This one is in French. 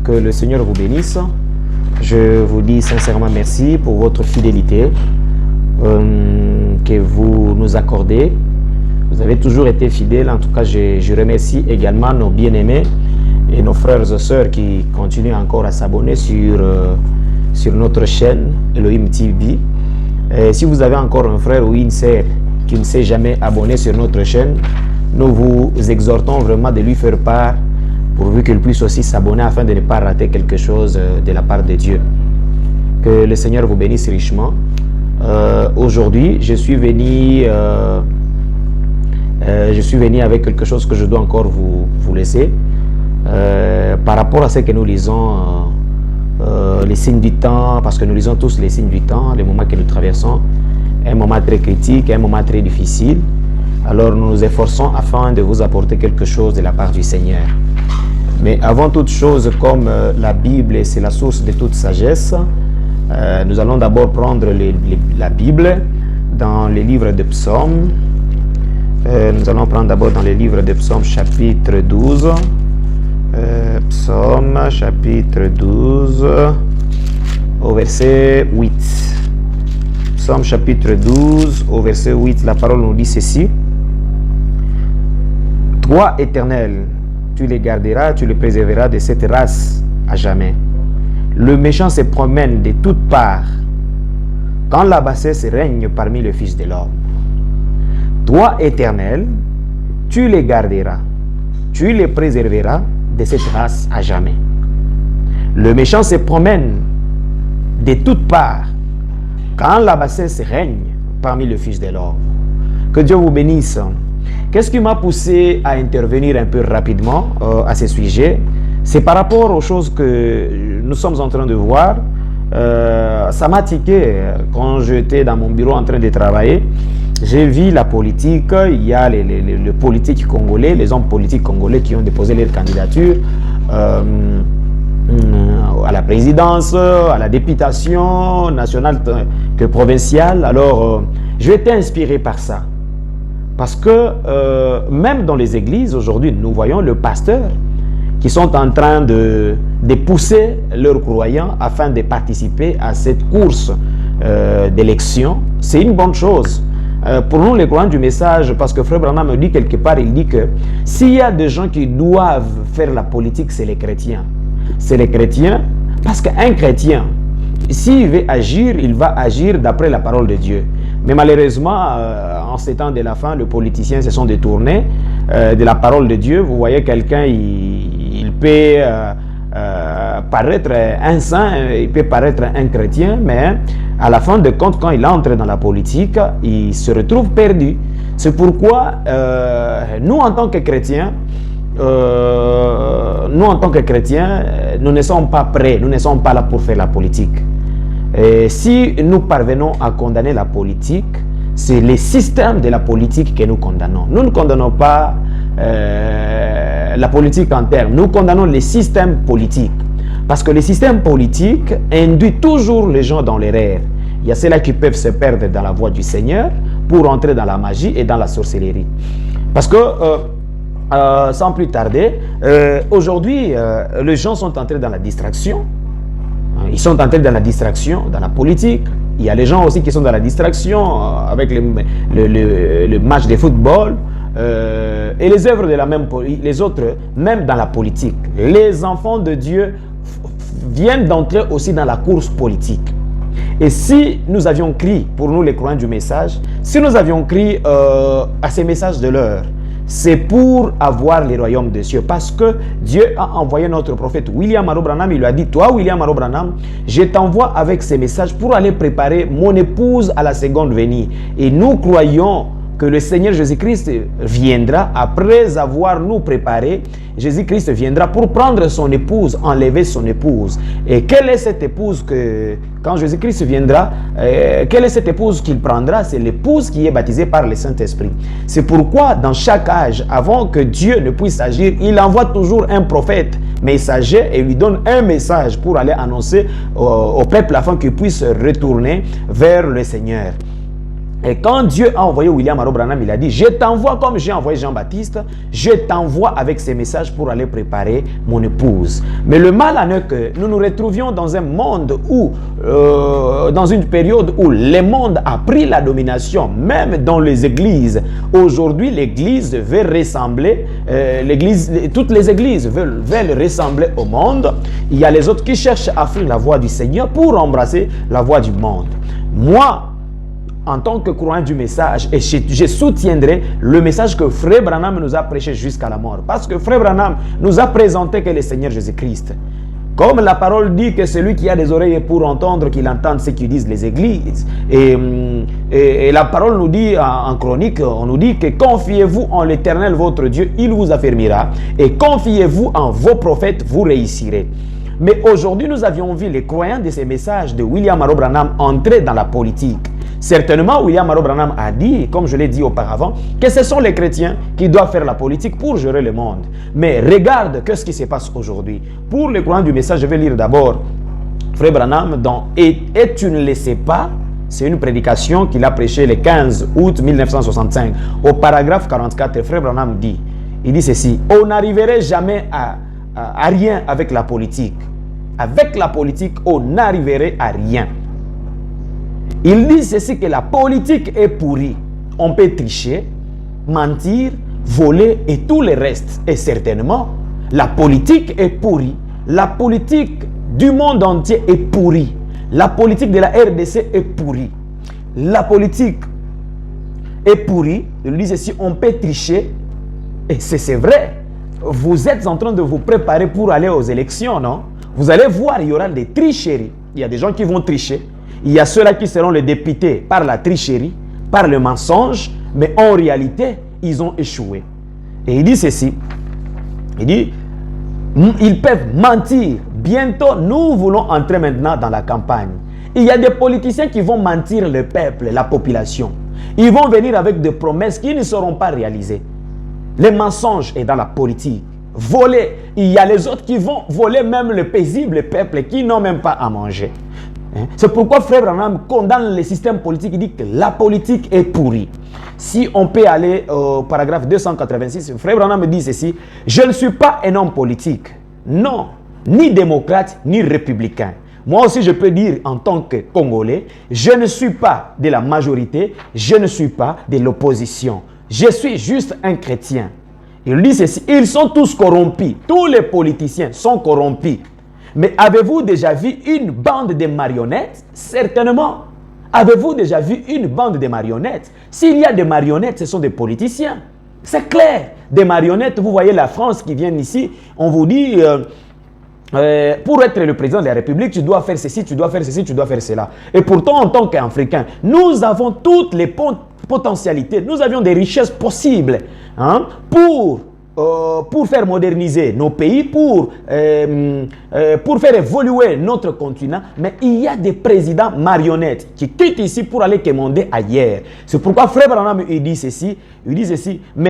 Que le Seigneur vous bénisse. Je vous dis sincèrement merci pour votre fidélité que vous nous accordez. Vous avez toujours été fidèles. En tout cas, je remercie également nos bien-aimés et nos frères et sœurs qui continuent encore à s'abonner sur notre chaîne Elohim TV. Et si vous avez encore un frère ou une sœur qui ne s'est jamais abonné sur notre chaîne, nous vous exhortons vraiment de lui faire part pourvu qu'il puisse aussi s'abonner afin de ne pas rater quelque chose de la part de Dieu. Que le Seigneur vous bénisse richement. Aujourd'hui, je suis venu avec quelque chose que je dois encore vous laisser. Par rapport à ce que nous lisons, les signes du temps, parce que nous lisons tous les signes du temps, les moments que nous traversons, un moment très critique, un moment très difficile. Alors nous nous efforçons afin de vous apporter quelque chose de la part du Seigneur. Mais avant toute chose, comme la Bible c'est la source de toute sagesse, nous allons d'abord prendre la Bible dans les livres de Psaumes. Nous allons prendre d'abord dans les livres de Psaumes chapitre 12. Psaume chapitre 12 au verset 8. Psaume chapitre 12 au verset 8, la parole nous dit ceci. Toi, Éternel, tu les garderas, tu les préserveras de cette race à jamais. Le méchant se promène de toutes parts, quand la bassesse règne parmi les fils de l'homme. Toi, Éternel, tu les garderas, tu les préserveras de cette race à jamais. Le méchant se promène de toutes parts, quand la bassesse règne parmi les fils de l'homme. Que Dieu vous bénisse. Qu'est-ce qui m'a poussé à intervenir un peu rapidement à ce sujet? C'est par rapport aux choses que nous sommes en train de voir. Ça m'a tiqué quand j'étais dans mon bureau en train de travailler. J'ai vu la politique, il y a les politiques congolais, les hommes politiques congolais qui ont déposé leur candidature à la présidence, à la députation nationale que provinciale. Alors, j'ai été inspiré par ça. Parce que même dans les églises, aujourd'hui, nous voyons le pasteur qui sont en train de pousser leurs croyants afin de participer à cette course d'élection. C'est une bonne chose. Pour nous, les croyants du message, parce que Frère Branham me dit quelque part, il dit que s'il y a des gens qui doivent faire la politique, c'est les chrétiens. C'est les chrétiens, parce qu'un chrétien, s'il veut agir, il va agir d'après la parole de Dieu. Mais malheureusement, en ces temps de la fin, les politiciens se sont détournés de la parole de Dieu. Vous voyez, quelqu'un, il peut paraître un saint, il peut paraître un chrétien, mais à la fin de compte, quand il entre dans la politique, il se retrouve perdu. C'est pourquoi nous, en tant que chrétiens, nous ne sommes pas prêts, nous ne sommes pas là pour faire la politique. Et si nous parvenons à condamner la politique, c'est le système de la politique que nous condamnons. Nous ne condamnons pas la politique en termes, nous condamnons les systèmes politiques. Parce que le système politique induit toujours les gens dans l'erreur. Il y a ceux-là qui peuvent se perdre dans la voie du Seigneur pour entrer dans la magie et dans la sorcellerie. Parce que, sans plus tarder, aujourd'hui, les gens sont entrés dans la distraction. Ils sont entrés dans la distraction, dans la politique. Il y a les gens aussi qui sont dans la distraction avec le match de football et les œuvres de la même les autres, même dans la politique. Les enfants de Dieu viennent d'entrer aussi dans la course politique. Et si nous avions crié, pour nous les croyants du message, si nous avions crié à ces messages de l'heure, c'est pour avoir les royaumes des cieux. Parce que Dieu a envoyé notre prophète William Aro Branham. Il lui a dit, toi William Aro Branham, je t'envoie avec ces messages pour aller préparer mon épouse à la seconde venue. Et nous croyons que le Seigneur Jésus-Christ viendra après avoir nous préparé. Jésus-Christ viendra pour prendre son épouse, enlever son épouse. Et quelle est cette épouse que, quand Jésus-Christ viendra, quelle est cette épouse qu'il prendra? C'est l'épouse qui est baptisée par le Saint-Esprit. C'est pourquoi dans chaque âge, avant que Dieu ne puisse agir, il envoie toujours un prophète messager et lui donne un message pour aller annoncer au peuple afin qu'il puisse retourner vers le Seigneur. Et quand Dieu a envoyé William Aro Branham, il a dit, je t'envoie comme j'ai envoyé Jean-Baptiste, je t'envoie avec ces messages pour aller préparer mon épouse. Mais le mal en est que nous nous retrouvions dans un monde où, dans une période où le monde a pris la domination, même dans les églises. Aujourd'hui, l'église veut ressembler, toutes les églises veulent ressembler au monde. Il y a les autres qui cherchent à fuir la voie du Seigneur pour embrasser la voie du monde. Moi, en tant que croyant du message, et je soutiendrai le message que Frère Branham nous a prêché jusqu'à la mort. Parce que Frère Branham nous a présenté que le Seigneur Jésus-Christ. Comme la parole dit que celui qui a des oreilles pour entendre, qu'il entende ce qu'ils disent les églises. Et la parole nous dit en chronique, on nous dit que confiez-vous en l'Éternel votre Dieu, il vous affermira. Et confiez-vous en vos prophètes, vous réussirez. Mais aujourd'hui, nous avions vu les croyants de ces messages de William Aro Branham entrer dans la politique. Certainement, William Aro Branham a dit, comme je l'ai dit auparavant, que ce sont les chrétiens qui doivent faire la politique pour gérer le monde. Mais regarde ce qui se passe aujourd'hui. Pour les croyants du message, je vais lire d'abord Frère Branham dans « Et tu ne le sais pas ». C'est une prédication qu'il a prêchée le 15 août 1965. Au paragraphe 44, Frère Branham dit, il dit ceci, « On n'arriverait jamais à rien avec la politique. Avec la politique, on n'arriverait à rien. » Il dit ceci, que la politique est pourrie. On peut tricher, mentir, voler et tout le reste. Et certainement, la politique est pourrie. La politique du monde entier est pourrie. La politique de la RDC est pourrie. La politique est pourrie. Il dit ceci, on peut tricher. Et c'est vrai. Vous êtes en train de vous préparer pour aller aux élections, non? Vous allez voir, il y aura des tricheries. Il y a des gens qui vont tricher. Il y a ceux-là qui seront les députés par la tricherie, par le mensonge, mais en réalité, ils ont échoué. Et il dit ceci, il dit, ils peuvent mentir. Bientôt, nous voulons entrer maintenant dans la campagne. Il y a des politiciens qui vont mentir le peuple, la population. Ils vont venir avec des promesses qui ne seront pas réalisées. Le mensonge est dans la politique. Voler, il y a les autres qui vont voler même le paisible peuple qui n'ont même pas à manger. C'est pourquoi Frère Branham condamne le système politique. Il dit que la politique est pourrie. Si on peut aller au paragraphe 286, Frère Branham dit ceci, « Je ne suis pas un homme politique. Non, ni démocrate, ni républicain. Moi aussi, je peux dire en tant que Congolais, je ne suis pas de la majorité, je ne suis pas de l'opposition. Je suis juste un chrétien. » Il dit ceci, « Ils sont tous corrompus. Tous les politiciens sont corrompus. Mais avez-vous déjà vu une bande de marionnettes? Certainement. Avez-vous déjà vu une bande de marionnettes? S'il y a des marionnettes, ce sont des politiciens. C'est clair. Des marionnettes, vous voyez la France qui vient ici, on vous dit, pour être le président de la République, tu dois faire ceci, tu dois faire ceci, tu dois faire cela. Et pourtant, en tant qu'Africains, nous avons toutes les potentialités, nous avions des richesses possibles pour faire moderniser nos pays, pour faire évoluer notre continent. Mais il y a des présidents marionnettes qui quittent ici pour aller commander ailleurs. C'est pourquoi Frère Branham il dit ceci, mais